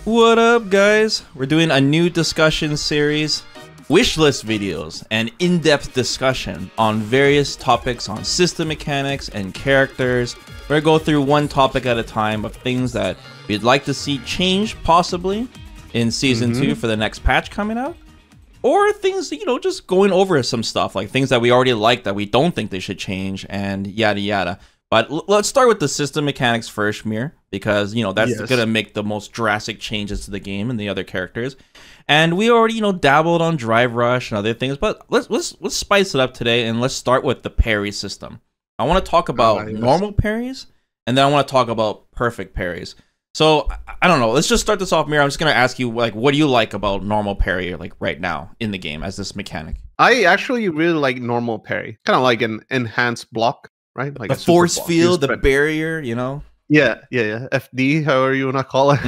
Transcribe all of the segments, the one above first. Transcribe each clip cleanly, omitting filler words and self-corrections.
What up, guys? We're doing a new discussion series, wishlist videos, and in-depth discussion on various topics on system mechanics and characters. We're gonna go through one topic at a time of things that we'd like to see change possibly in Season 2 for the next patch coming out. Or things, you know, just going over some stuff, like things that we already like that we don't think they should change, and yada yada. But let's start with the system mechanics first, Mir, because, you know, that's gonna make the most drastic changes to the game and the other characters. And we already, you know, dabbled on Drive Rush and other things, but let's spice it up today, and let's start with the parry system. I want to talk about normal parries, and then I want to talk about perfect parries. So I don't know. Let's just start this off, Mir. I'm just gonna ask you, like, what do you like about normal parry, like right now in the game as this mechanic? I actually really like normal parry, kind of like an enhanced block, right? Like the force field, the barrier, you know. Yeah. FD, however you wanna call it.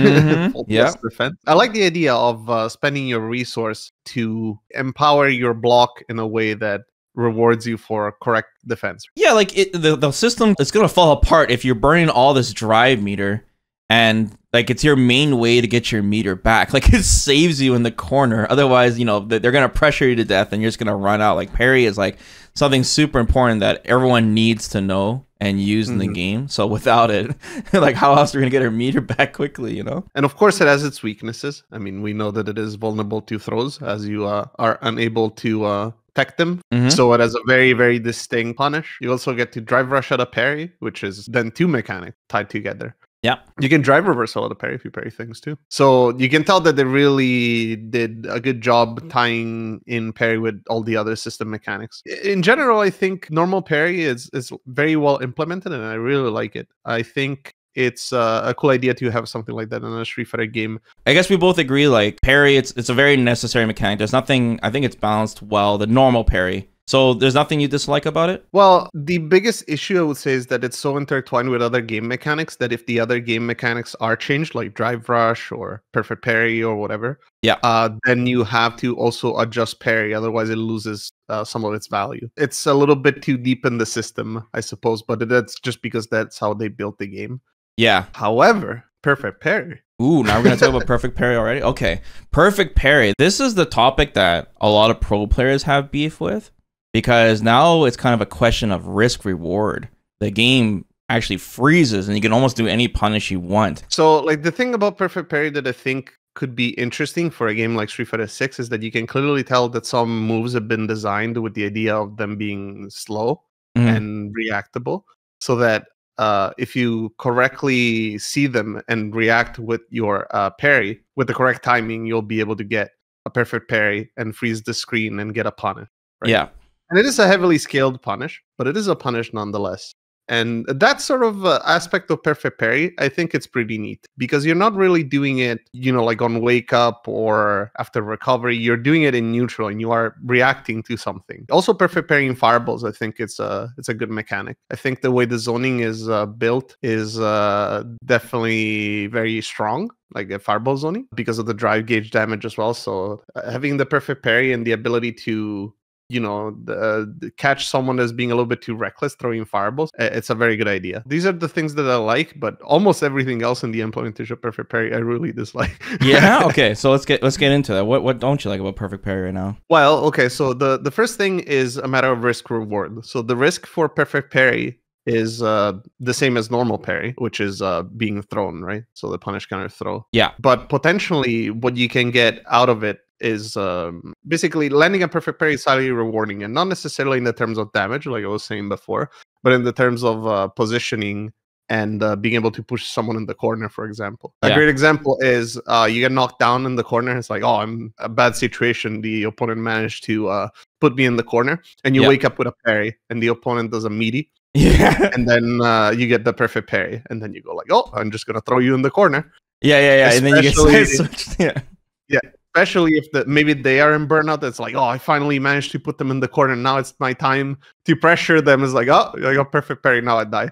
Yeah. Defense. I like the idea of spending your resource to empower your block in a way that rewards you for correct defense. Yeah, like the system is gonna fall apart if you're burning all this drive meter. And like it's your main way to get your meter back. Like it saves you in the corner. Otherwise, you know, they're gonna pressure you to death and you're just gonna run out. Like parry is like something super important that everyone needs to know and use in the game. So without it, like how else are we gonna get our meter back quickly, you know? And of course it has its weaknesses. I mean, we know that it is vulnerable to throws as you are unable to tech them. So it has a very, very distinct punish. You also get to drive rush out of parry, which is then two mechanics tied together. Yeah, you can drive reversal out of parry if you parry things too. So you can tell that they really did a good job tying in parry with all the other system mechanics. In general, I think normal parry is very well implemented, and I really like it. I think it's a cool idea to have something like that in a Street Fighter game. I guess we both agree, like parry, it's a very necessary mechanic. There's nothing, I think it's balanced well, the normal parry. So there's nothing you dislike about it? Well, the biggest issue I would say is that it's so intertwined with other game mechanics that if the other game mechanics are changed, like Drive Rush or Perfect Parry or whatever, then you have to also adjust parry. Otherwise, it loses some of its value. It's a little bit too deep in the system, I suppose, but that's just because that's how they built the game. Yeah. However, Perfect Parry. Ooh, now we're going to talk about Perfect Parry already? Okay. Perfect Parry. This is the topic that a lot of pro players have beef with. Because now it's kind of a question of risk reward. The game actually freezes and you can almost do any punish you want. So like the thing about Perfect Parry that I think could be interesting for a game like Street Fighter 6 is that you can clearly tell that some moves have been designed with the idea of them being slow and reactable. So that if you correctly see them and react with your parry, with the correct timing, you'll be able to get a perfect parry and freeze the screen and get a punish. Right? Yeah. And it is a heavily scaled punish, but it is a punish nonetheless. And that sort of aspect of Perfect Parry, I think it's pretty neat because you're not really doing it, you know, like on wake up or after recovery. You're doing it in neutral and you are reacting to something. Also, Perfect Parry in fireballs, I think it's a good mechanic. I think the way the zoning is built is definitely very strong, like a fireball zoning, because of the drive gauge damage as well. So having the Perfect Parry and the ability to catch someone as being a little bit too reckless throwing fireballs, it's a very good idea. These are the things that I like, but almost everything else in the implementation of Perfect Parry I really dislike. Yeah, okay, so let's get into that. What don't you like about Perfect Parry right now? Well, okay, so the first thing is a matter of risk reward. So the risk for Perfect Parry is the same as normal parry, which is being thrown, right? So the punish counter throw. Yeah. But potentially what you can get out of it is basically landing a perfect parry is highly rewarding, and not necessarily in the terms of damage, like I was saying before, but in the terms of positioning and being able to push someone in the corner, for example. A great example is you get knocked down in the corner. It's like, oh, I'm a bad situation. The opponent managed to put me in the corner, and you wake up with a parry, and the opponent does a meaty. Yeah. And then you get the perfect parry, and then you go like, oh, I'm just gonna throw you in the corner. Yeah. And then you get switched. Yeah. Especially if maybe they are in burnout. It's like, oh, I finally managed to put them in the corner. Now it's my time to pressure them. It's like, oh, I got perfect parry. Now I die.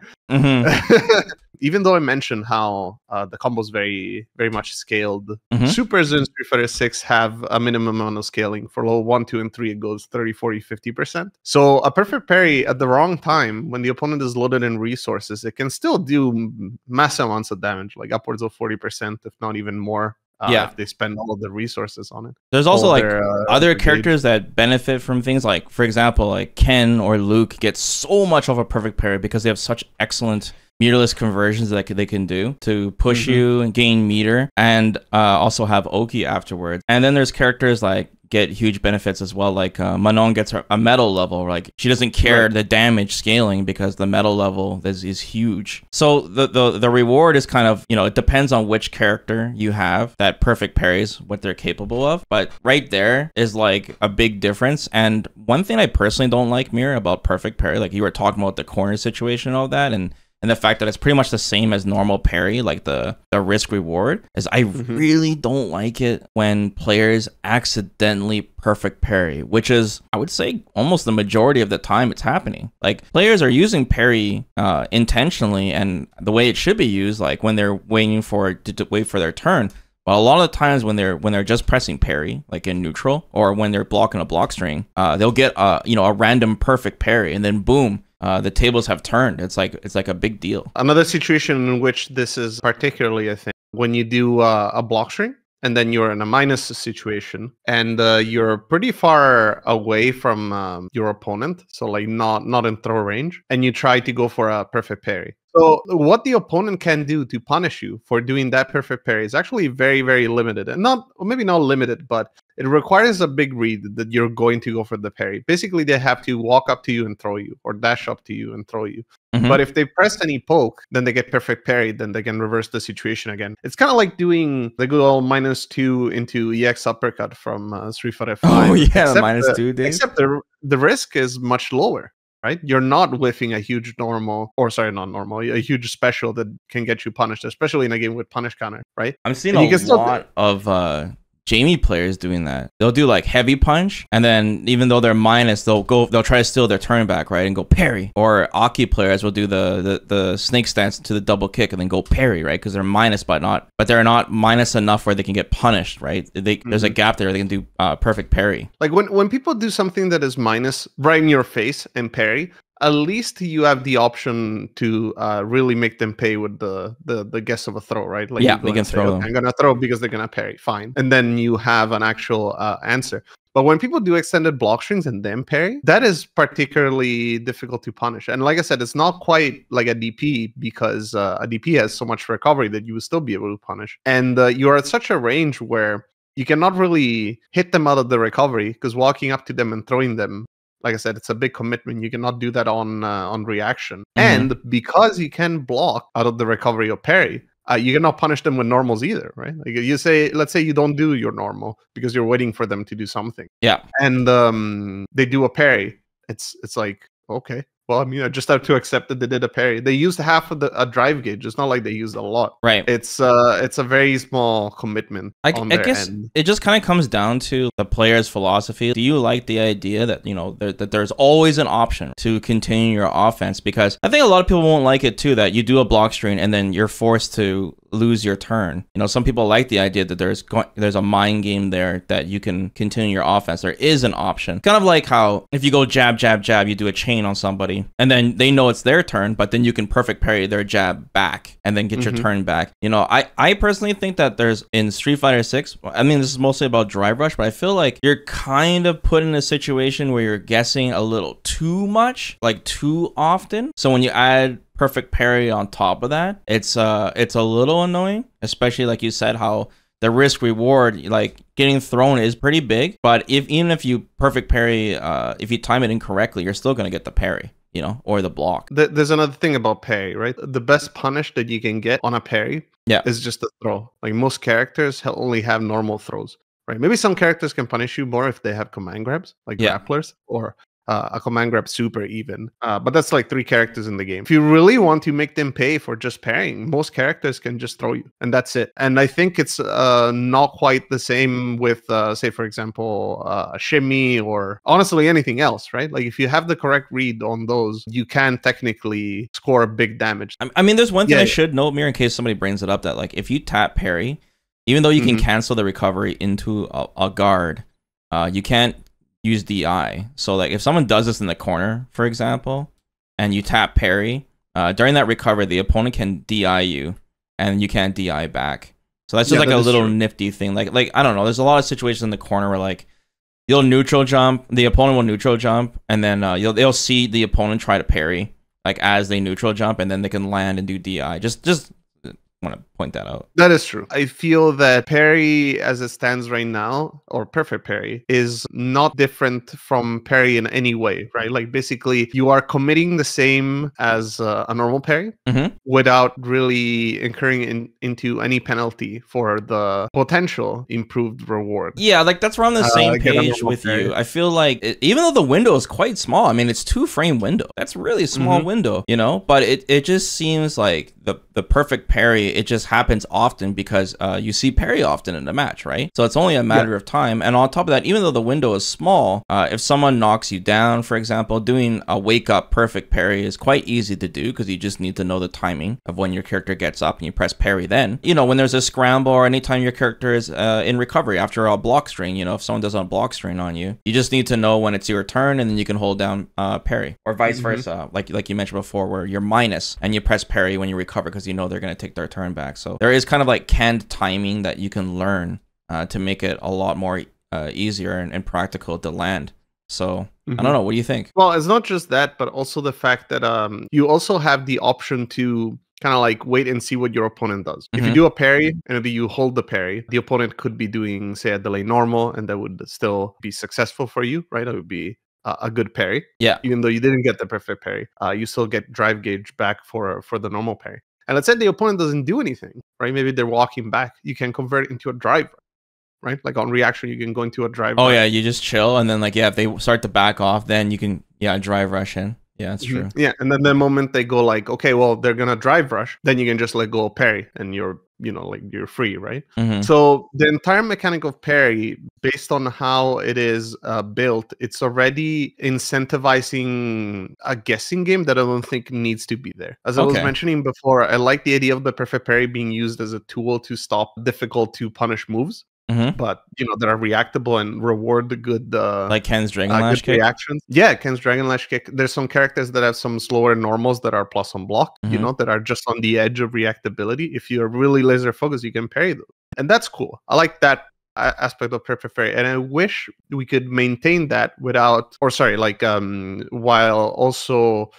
Even though I mentioned how the combo is very, very much scaled, Supers in Street Fighter 6 have a minimum amount of scaling. For level 1, 2, and 3, it goes 30, 40, 50%. So a perfect parry at the wrong time, when the opponent is loaded in resources, it can still do massive amounts of damage, like upwards of 40%, if not even more. Yeah. if they spend all of their resources on it. There's also like other their characters that benefit from things like, for example, like Ken or Luke get so much of a perfect parry because they have such excellent meterless conversions that they can do to push you and gain meter, and also have Oki afterwards. And then there's characters like get huge benefits as well, like Manon gets a metal level. Like she doesn't care the damage scaling because the metal level is huge. So the reward is kind of, you know, it depends on which character you have that perfect parries what they're capable of, but right there is like a big difference. And one thing I personally don't like, Mir, about perfect parry, like you were talking about the corner situation and all that, and the fact that it's pretty much the same as normal parry, like the risk reward, is I really don't like it when players accidentally perfect parry, which is, I would say, almost the majority of the time it's happening. Like players are using parry intentionally and the way it should be used, like when they're waiting for to wait for their turn. But a lot of the times when they're just pressing parry, like in neutral, or when they're blocking a block string, they'll get a random perfect parry, and then boom, the tables have turned. It's like a big deal. Another situation in which this is particularly, I think, when you do a block string and then you're in a minus situation and you're pretty far away from your opponent, so like not in throw range, and you try to go for a perfect parry. So what the opponent can do to punish you for doing that perfect parry is actually very, very limited. And maybe not limited, but it requires a big read that you're going to go for the parry. Basically, they have to walk up to you and throw you, or dash up to you and throw you. But if they press any poke, then they get perfect parry, then they can reverse the situation again. It's kind of like doing the good old -2 into EX uppercut from Street Fighter 5. Oh yeah, -2, dude. Except the risk is much lower. Right? You're not whiffing a huge normal, or sorry, not normal, a huge special that can get you punished, especially in a game with punish counter, right? I'm seeing a lot of Jamie players doing that. They'll do like heavy punch, and then even though they're minus, they'll try to steal their turn back, right, and go parry. Or Aki players will do the snake stance to the double kick and then go parry, right, because they're minus, but they're not minus enough where they can get punished, right? There's a gap there. They can do perfect parry. Like when people do something that is minus right in your face and parry, at least you have the option to really make them pay with the guess of a throw, right? Like yeah, we can throw them. I'm gonna throw because they're gonna parry, fine, and then you have an actual answer. But when people do extended block strings and then parry, that is particularly difficult to punish. And like I said, it's not quite like a DP because a DP has so much recovery that you will still be able to punish. And you're at such a range where you cannot really hit them out of the recovery, because walking up to them and throwing them, like I said, it's a big commitment. You cannot do that on reaction. And because you can block out of the recovery or parry, you cannot punish them with normals either, right? Like you say, let's say you don't do your normal because you're waiting for them to do something. Yeah. And they do a parry. It's like, okay. Well, I mean, I just have to accept that they did a parry. They used half of a drive gauge. It's not like they used a lot. Right. It's a very small commitment. I guess it just kind of comes down to the player's philosophy. Do you like the idea that, you know, that there's always an option to continue your offense? Because I think a lot of people won't like it too, that you do a block string and then you're forced to lose your turn. You know, some people like the idea that there's a mind game there that you can continue your offense. There is an option. Kind of like how if you go jab, jab, jab, you do a chain on somebody and then they know it's their turn, but then you can perfect parry their jab back and then get your turn back. You know, I personally think that there's in Street Fighter 6, I mean, this is mostly about Drive Rush, but I feel like you're kind of put in a situation where you're guessing a little too much, like too often. So when you add perfect parry on top of that, it's a little annoying, especially like you said, how the risk reward, like getting thrown, is pretty big. But even if you perfect parry, if you time it incorrectly, you're still gonna get the parry, you know, or the block. There's another thing about parry, right? The best punish that you can get on a parry is just a throw. Like most characters only have normal throws, right? Maybe some characters can punish you more if they have command grabs, like grapplers, or a command grab super even. But that's like 3 characters in the game. If you really want to make them pay for just parrying, most characters can just throw you, and that's it. And I think it's not quite the same with, say, for example, a shimmy or honestly anything else, right? Like if you have the correct read on those, you can technically score big damage. I mean, there's one thing I should note, Mir, in case somebody brings it up, that like if you tap parry, even though you can cancel the recovery into a guard, you can't use DI. So like if someone does this in the corner, for example, and you tap parry, during that recovery, the opponent can DI you and you can't DI back. So that's just Yeah, like that a is little true. nifty thing. Like I don't know. There's a lot of situations in the corner where like you'll neutral jump, the opponent will neutral jump, and then they'll see the opponent try to parry like as they neutral jump, and then they can land and do DI. Just want to point that out. That is true. I feel that parry as it stands right now, or perfect parry, is not different from parry in any way, right? Like basically you are committing the same as a normal parry Mm-hmm. without really incurring into any penalty for the potential improved reward. Yeah, like that's where I'm on the same Get a page normal with parry. you. I feel like even though the window is quite small, I mean it's 2-frame window. That's a really small window, you know. But it just seems like the perfect parry. It just happens often because you see parry often in the match, right? So it's only a matter of time. And on top of that, even though the window is small, if someone knocks you down, for example, doing a wake up perfect parry is quite easy to do because you just need to know the timing of when your character gets up and you press parry. Then you know when there's a scramble or anytime your character is in recovery after a block string, you know, if someone does a block string on you, you just need to know when it's your turn and then you can hold down parry, or vice versa, like you mentioned before, where you're minus and you press parry when you recover because you know they're going to take their turn back. So there is kind of like canned timing that you can learn to make it a lot more easier and practical to land. So I don't know, what do you think? Well, it's not just that, but also the fact that you also have the option to kind of like wait and see what your opponent does. If you do a parry and maybe you hold the parry, the opponent could be doing, say, a delay normal, and that would still be successful for you, right? It would be a good parry. Yeah. Even though you didn't get the perfect parry, you still get drive gauge back for the normal parry. And let's say the opponent doesn't do anything, right? Maybe they're walking back. You can convert it into a drive, right? Like on reaction, you can go into a drive. Oh rush. yeah, you just chill and then like if they start to back off, then you can drive rush in. Yeah, that's true. Yeah, and then the moment they go like, okay, well, they're gonna drive rush, then you can just let go of parry, and you're you're free, right? So the entire mechanic of parry, based on how it is built, it's already incentivizing a guessing game that I don't think needs to be there. As I was mentioning before, I like the idea of the perfect parry being used as a tool to stop difficult to punish moves. But that are reactable and reward the good like Ken's Dragon Lash good kick. reactions. Yeah, Ken's Dragon Lash kick. There's some characters that have some slower normals that are plus on block, that are just on the edge of reactability. If you're really laser focused, you can parry them. And that's cool. I like that aspect of perfect parry, and I wish we could maintain that without, or sorry, like while also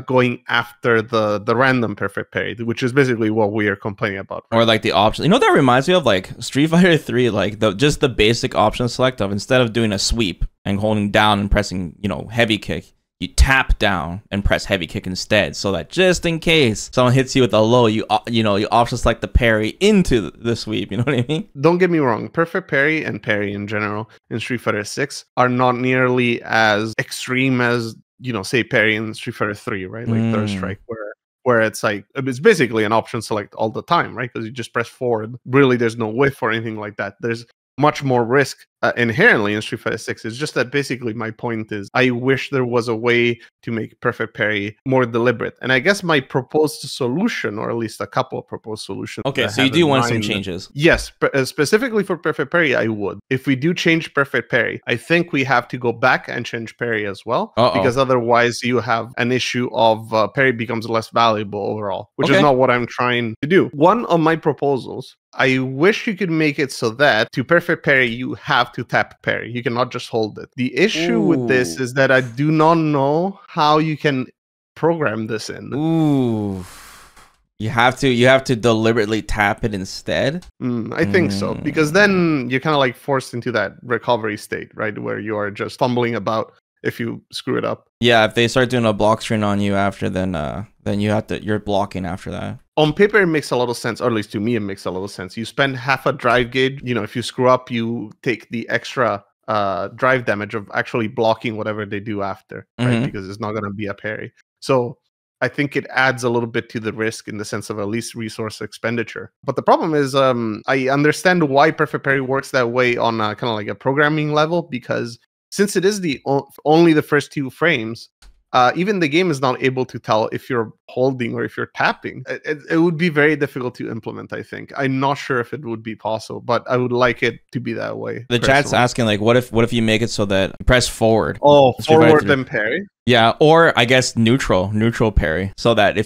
going after the random perfect parry, which is basically what we are complaining about, right? Or like the option, you know what that reminds me of, like Street Fighter 3, like just the basic option select of, instead of doing a sweep and holding down and pressing heavy kick, you tap down and press heavy kick instead, so that just in case someone hits you with a low, you option select the parry into the sweep. You know what I mean? Don't get me wrong. Perfect parry and parry in general in Street Fighter 6 are not nearly as extreme as say parry in Street Fighter 3, right? Like Third Strike, where it's like it's basically an option select all the time, right? Because you just press forward. Really, there's no whiff or anything like that. There's much more risk inherently in Street Fighter 6. It's just that basically my point is I wish there was a way to make perfect parry more deliberate. And I guess my proposed solution, or at least a couple of proposed solutions. Okay, so you do want some changes. Yes, specifically for perfect parry, I would. If we do change perfect parry, I think we have to go back and change parry as well, because otherwise you have an issue of parry becomes less valuable overall, which is not what I'm trying to do. One of my proposals, I wish you could make it so that to perfect parry, you have to tap parry. You cannot just hold it. The issue with this is that I do not know how you can program this in. Ooh. You have to deliberately tap it instead? I think so, because then you're kind of like forced into that recovery state, right? Where you are just fumbling about if you screw it up. Yeah, if they start doing a block string on you after, then you're blocking after that. On paper, it makes a lot of sense, or at least to me, it makes a lot of sense. You spend half a drive gauge. If you screw up, you take the extra drive damage of actually blocking whatever they do after, right? Because it's not going to be a parry. So I think it adds a little bit to the risk in the sense of at least resource expenditure. But the problem is, I understand why perfect parry works that way on kind of like a programming level, because since it is the only the first 2 frames, even the game is not able to tell if you're holding or if you're tapping. It would be very difficult to implement, I think. I'm not sure if it would be possible, but I would like it to be that way. The chat's asking, like, what if you make it so that you press forward? Oh, forward then parry? Yeah, or I guess neutral parry, so that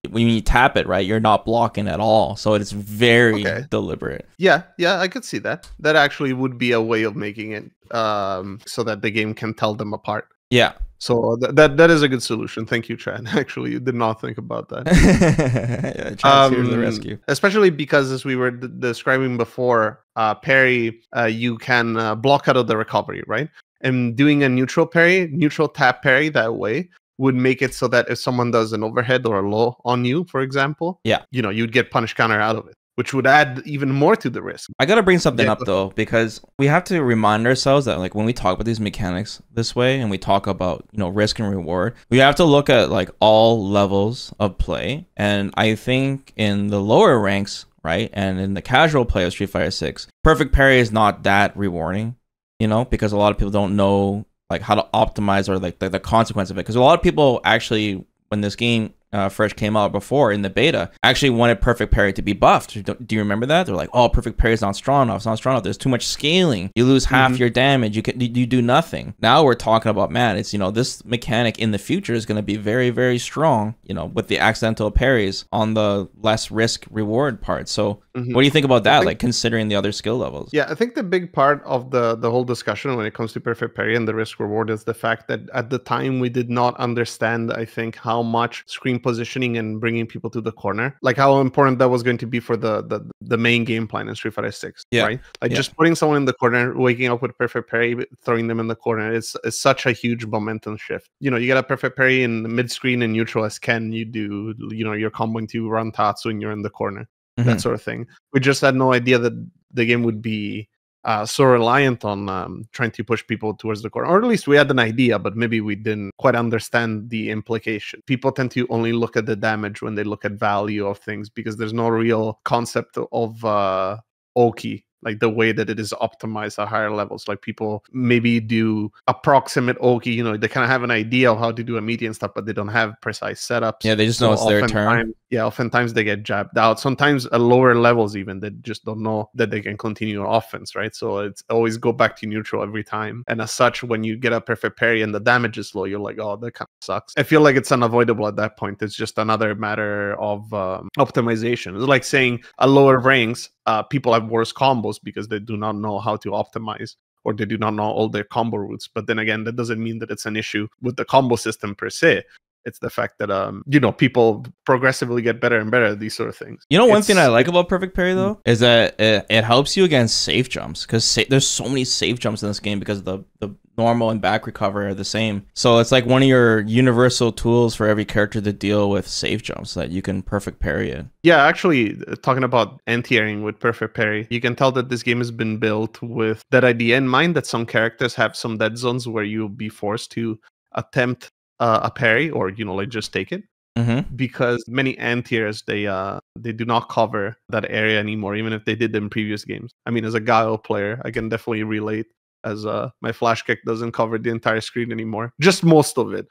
when you tap it, right, you're not blocking at all. So it's very deliberate. Yeah, I could see that. That actually would be a way of making it so that the game can tell them apart. Yeah. So that is a good solution. Thank you, Chad. Actually, you did not think about that. Yeah, Chad's here to the rescue. Especially because, as we were describing before, parry, you can block out of the recovery, right? And doing a neutral tap parry that way would make it so that if someone does an overhead or a low on you, for example, you'd get punish counter out of it, which would add even more to the risk. I gotta bring something up though, because we have to remind ourselves that, like, when we talk about these mechanics this way and we talk about, risk and reward, we have to look at like all levels of play. And I think in the lower ranks, right, and in the casual play of Street Fighter 6, perfect parry is not that rewarding, because a lot of people don't know like how to optimize or like the consequence of it. Because a lot of people actually, when this game first came out before in the beta, actually wanted perfect parry to be buffed. Do you remember that? They're like, oh, perfect parry is not strong enough. It's not strong enough. There's too much scaling. You lose half your damage. You do nothing. Now we're talking about, man, it's, this mechanic in the future is going to be very, very strong, with the accidental parries on the less risk reward part. So what do you think about that? Like, considering the other skill levels? Yeah, I think the big part of the whole discussion when it comes to perfect parry and the risk reward is the fact that at the time we did not understand, I think, how much screen positioning and bringing people to the corner, like how important that was going to be for the main game plan in Street Fighter 6, right? Like just putting someone in the corner, waking up with perfect parry, throwing them in the corner, it's such a huge momentum shift. You get a perfect parry in mid screen and neutral as Ken, you do, you're comboing to run Tatsu and you're in the corner, that sort of thing. We just had no idea that the game would be so reliant on trying to push people towards the corner, or at least we had an idea, but maybe we didn't quite understand the implication. People tend to only look at the damage when they look at value of things, because there's no real concept of Oki, like the way that it is optimized at higher levels. Like people maybe do approximate Oki, they kind of have an idea of how to do a meaty and stuff, but they don't have precise setups. Yeah, they just know it's their turn. Yeah, oftentimes they get jabbed out. Sometimes at lower levels even, they just don't know that they can continue offense, right? So it's always go back to neutral every time. And as such, when you get a perfect parry and the damage is low, you're like, oh, that kind of sucks. I feel like it's unavoidable at that point. It's just another matter of optimization. It's like saying at lower ranks, people have worse combos because they do not know how to optimize, or they do not know all their combo routes. But then again, that doesn't mean that it's an issue with the combo system per se. It's the fact that people progressively get better and better at these sort of things. One thing I like about perfect parry though is that it helps you against safe jumps, because there's so many safe jumps in this game because the normal and back recovery are the same. So it's like one of your universal tools for every character to deal with safe jumps, that you can perfect parry it. Yeah, actually, talking about anti-airing with perfect parry, you can tell that this game has been built with that idea in mind, that some characters have some dead zones where you'll be forced to attempt a parry, or like just take it, because many anti-airs they do not cover that area anymore, even if they did in previous games. I mean, as a Guile player, I can definitely relate, as my flash kick doesn't cover the entire screen anymore, just most of it.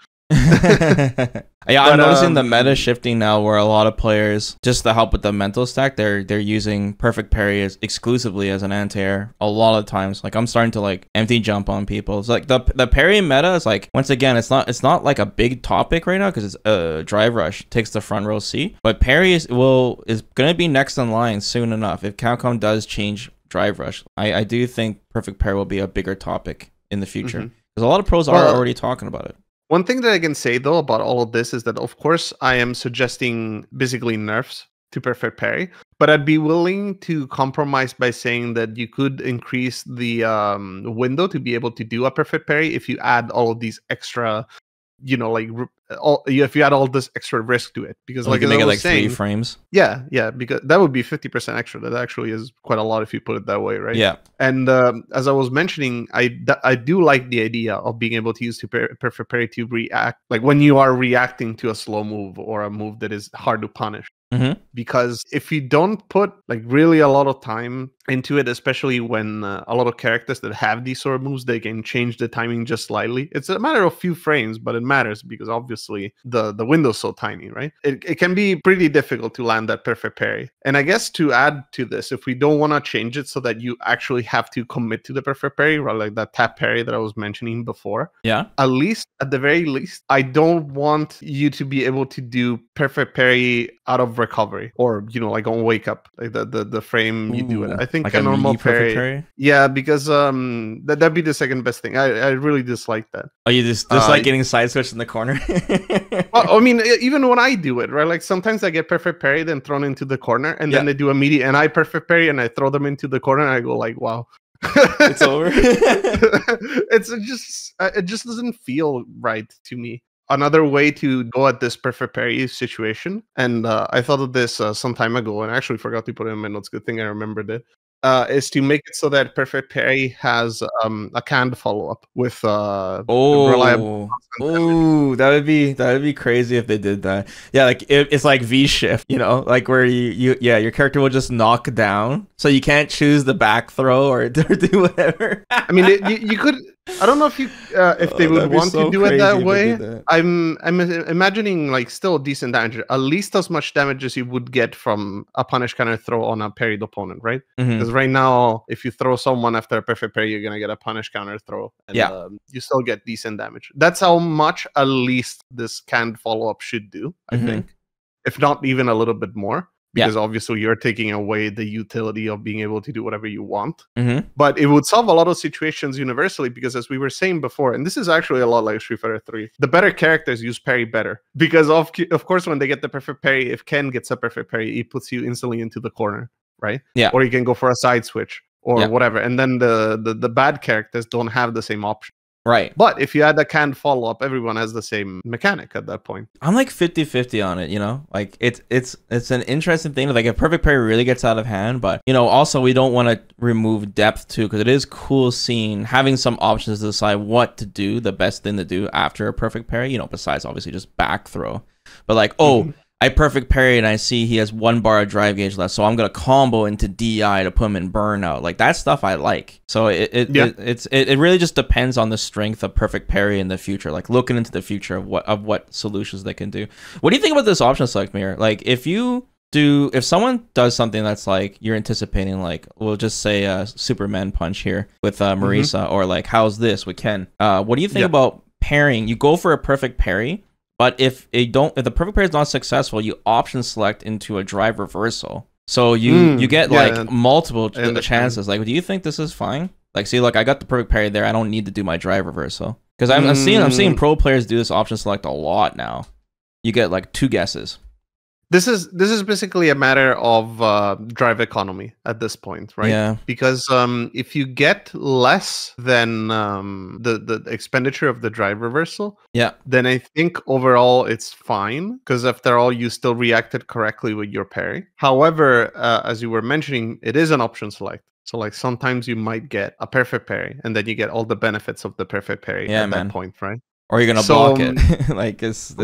Yeah, I'm noticing the meta shifting now, where a lot of players, just to help with the mental stack, they're using perfect parry exclusively as an anti-air a lot of times. Like, I'm starting to like empty jump on people. It's like the parry meta is like, once again, it's not like a big topic right now, because it's drive rush takes the front row seat, but parry is gonna be next in line soon enough if Capcom does change drive rush. I do think perfect parry will be a bigger topic in the future, because a lot of pros are already talking about it. One thing that I can say, though, about all of this is that, of course, I am suggesting basically nerfs to perfect parry, but I'd be willing to compromise by saying that you could increase the window to be able to do a perfect parry if you add all of these extra, if you add all this extra risk to it. Because, like, you can make it like 3 frames. Yeah, because that would be 50% extra. That actually is quite a lot if you put it that way, right? Yeah. And as I was mentioning, I do like the idea of being able to use perfect parry to react, like when you are reacting to a slow move or a move that is hard to punish. because if you don't put like really a lot of time into it, especially when a lot of characters that have these sort of moves, they can change the timing just slightly. It's a matter of few frames, but it matters because obviously the window's so tiny, right? It can be pretty difficult to land that perfect parry. And I guess to add to this, if we don't want to change it so that you actually have to commit to the perfect parry, right, like that tap parry that I was mentioning before, at least, at the very least, I don't want you to be able to do perfect parry out of recovery, or like on wake up, like the frame you do it. I think like a normal parry. Yeah, because that'd be the second best thing. I really dislike that. Oh, you just like getting side switched in the corner? Well, I mean, even when I do it, right? Like sometimes I get perfect parry, then thrown into the corner, and then they do immediate, and I perfect parry, and I throw them into the corner, and I go like, wow. It's over. It just doesn't feel right to me. Another way to go at this perfect parry situation, and I thought of this some time ago, and I actually forgot to put it in my notes. Good thing I remembered it. Is to make it so that perfect parry has a canned follow-up with reliable. Oh, that would be crazy if they did that. Yeah, like it's like V shift, like where your character will just knock down, so you can't choose the back throw or do whatever. I mean, you could. I don't know if they would want to do it that way. I'm imagining like still decent damage, at least as much damage as you would get from a punish counter throw on a parried opponent, right? Because right now, if you throw someone after a perfect parry, you're gonna get a punish counter throw, and you still get decent damage. That's how much at least this canned follow-up should do, I think, if not even a little bit more. Because obviously you're taking away the utility of being able to do whatever you want. But it would solve a lot of situations universally, because as we were saying before, and this is actually a lot like Street Fighter 3, the better characters use parry better. Because of course, when they get the perfect parry, if Ken gets a perfect parry, it puts you instantly into the corner, right? Yeah. Or you can go for a side switch or whatever. And then the bad characters don't have the same option. Right. But if you had a canned follow-up, everyone has the same mechanic at that point. I'm like 50-50 on it, Like it's an interesting thing. Like if perfect parry really gets out of hand, but also we don't want to remove depth too, because it is cool seeing having some options to decide what to do, the best thing to do after a perfect parry, besides obviously just back throw. But like, I perfect parry and I see he has 1 bar of drive gauge left, so I'm gonna combo into DI to put him in burnout. Like that stuff I like. So it really just depends on the strength of perfect parry in the future. Like looking into the future of what solutions they can do. What do you think about this option select, Mir? Like if someone does something that's like you're anticipating, like we'll just say a Superman punch here with Marisa, or like how's this with Ken? What do you think about pairing? You go for a perfect parry. But if the perfect parry is not successful, you option select into a drive reversal. So you get like multiple chances. Like, do you think this is fine? Like, see, look, I got the perfect parry there. I don't need to do my drive reversal, because I'm seeing pro players do this option select a lot now. You get like 2 guesses. This is basically a matter of drive economy at this point, right? Yeah. Because if you get less than the expenditure of the drive reversal, then I think overall it's fine, because after all, you still reacted correctly with your parry. However, as you were mentioning, it is an option select. So like sometimes you might get a perfect parry, and then you get all the benefits of the perfect parry at that point, right? Or you're gonna block it. Like it's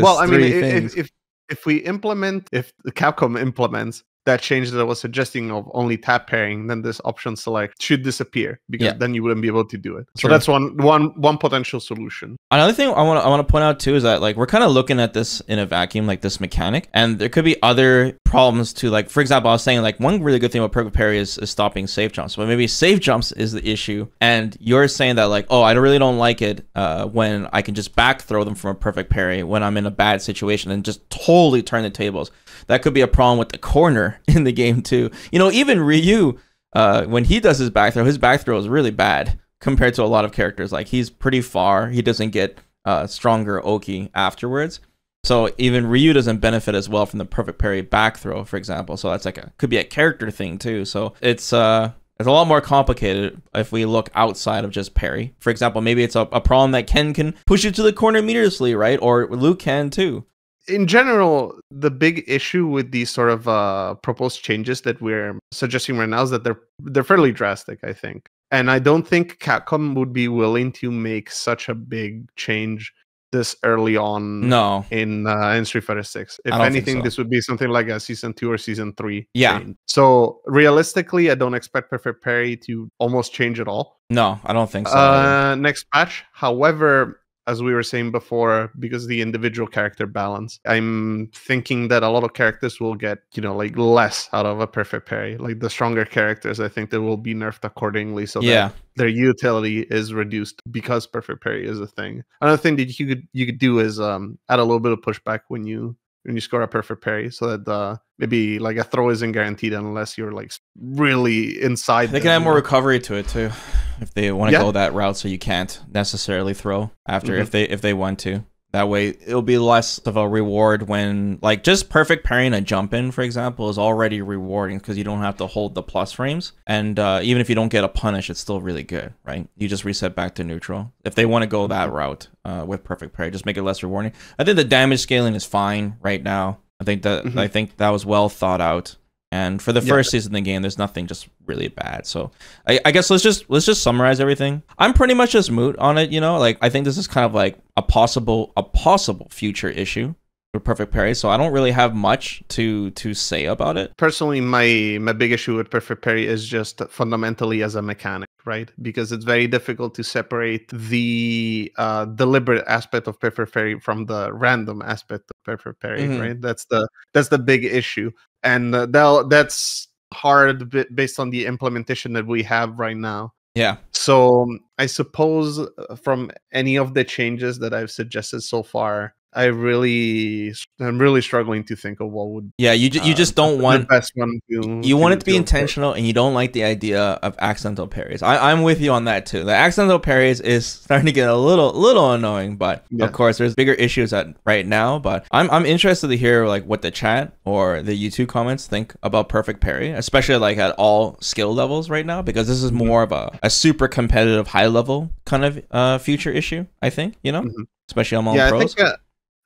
if the Capcom implements that change that I was suggesting of only tap pairing, then this option select should disappear, because then you wouldn't be able to do it. So that's one potential solution. Another thing I want to point out too is that like we're kind of looking at this in a vacuum, like this mechanic, and there could be other problems too. Like for example, I was saying like one really good thing about perfect parry is stopping safe jumps, but maybe safe jumps is the issue, and you're saying that like, oh, I really don't like it when I can just back throw them from a perfect parry when I'm in a bad situation and just totally turn the tables. That could be a problem with the corner in the game too. Even Ryu, when he does his back throw is really bad compared to a lot of characters. Like he's pretty far. He doesn't get stronger Oki afterwards. So even Ryu doesn't benefit as well from the perfect parry back throw, for example. So that's could be a character thing too. So it's a lot more complicated if we look outside of just parry. For example, maybe it's a problem that Ken can push you to the corner immediately, right? Or Luke can too. In general, the big issue with these sort of proposed changes that we're suggesting right now is that they're fairly drastic, I think. And I don't think Capcom would be willing to make such a big change this early on No, in Street Fighter 6. If I don't think anything, so. this would be something like a season 2 or season 3 Yeah. change. So realistically, I don't expect Perfect Parry to almost change at all. No, I don't think so either. Next patch. However, as we were saying before, because of the individual character balance, I'm thinking that a lot of characters will get, like less out of a Perfect Parry. Like the stronger characters, I think they will be nerfed accordingly so that their utility is reduced because Perfect Parry is a thing. Another thing that you could do is add a little bit of pushback when you score a Perfect Parry, so that maybe like a throw isn't guaranteed unless you're like really inside. They can add more recovery to it too, if they want to go that route, so you can't necessarily throw after if they want to. That way, it'll be less of a reward when, like, just perfect parrying a jump in, for example, is already rewarding because you don't have to hold the plus frames. And even if you don't get a punish, it's still really good, right? You just reset back to neutral. If they want to go that route with perfect parry, just make it less rewarding. I think the damage scaling is fine right now. I think that was well thought out. And for the first season of the game, there's nothing just really bad. So I guess let's just summarize everything. I'm pretty much just moot on it, like I think this is kind of like a possible future issue with Perfect Parry. So I don't really have much to say about it. Personally, my big issue with Perfect Parry is just fundamentally as a mechanic, right? Because it's very difficult to separate the deliberate aspect of Perfect Parry from the random aspect of Perfect Parry, right? That's the big issue. And that's hard based on the implementation that we have right now. Yeah. So I suppose from any of the changes that I've suggested so far, I'm really struggling to think of what would. Yeah, you just don't want the best one. You want it to be intentional, and you don't like the idea of accidental parries. I'm with you on that too. The accidental parries is starting to get a little annoying, but of course there's bigger issues right now. But I'm interested to hear like what the chat or the YouTube comments think about Perfect Parry, especially like at all skill levels right now, because this is more of a super competitive high level kind of future issue. I think especially among pros.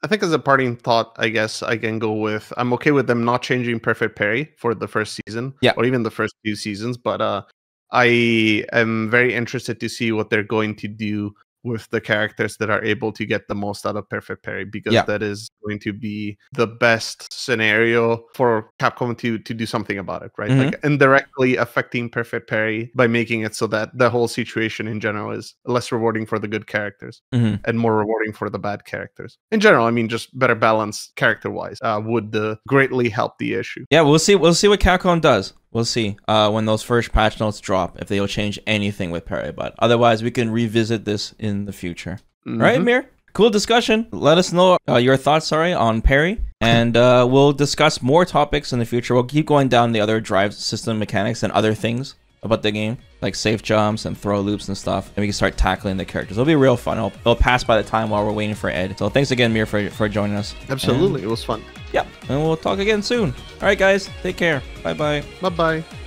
I think as a parting thought, I guess I can go with I'm okay with them not changing Perfect Parry for the first season, or even the first few seasons. But I am very interested to see what they're going to do with the characters that are able to get the most out of Perfect Parry, because that is going to be the best scenario for Capcom to do something about it, right? Like indirectly affecting Perfect Parry by making it so that the whole situation in general is less rewarding for the good characters and more rewarding for the bad characters. In general, I mean, just better balance character-wise would greatly help the issue. Yeah, we'll see what Capcom does. We'll see when those first patch notes drop, if they'll change anything with Parry. But otherwise, we can revisit this in the future. All right, Mir? Cool discussion. Let us know your thoughts, on Parry. And we'll discuss more topics in the future. We'll keep going down the other drive system mechanics and other things about the game, like safe jumps and throw loops and stuff. And we can start tackling the characters. It'll be real fun. It'll pass by the time while we're waiting for Ed. So thanks again, Mir, for joining us. Absolutely. It was fun. Yep. And we'll talk again soon. All right, guys. Take care. Bye-bye. Bye-bye.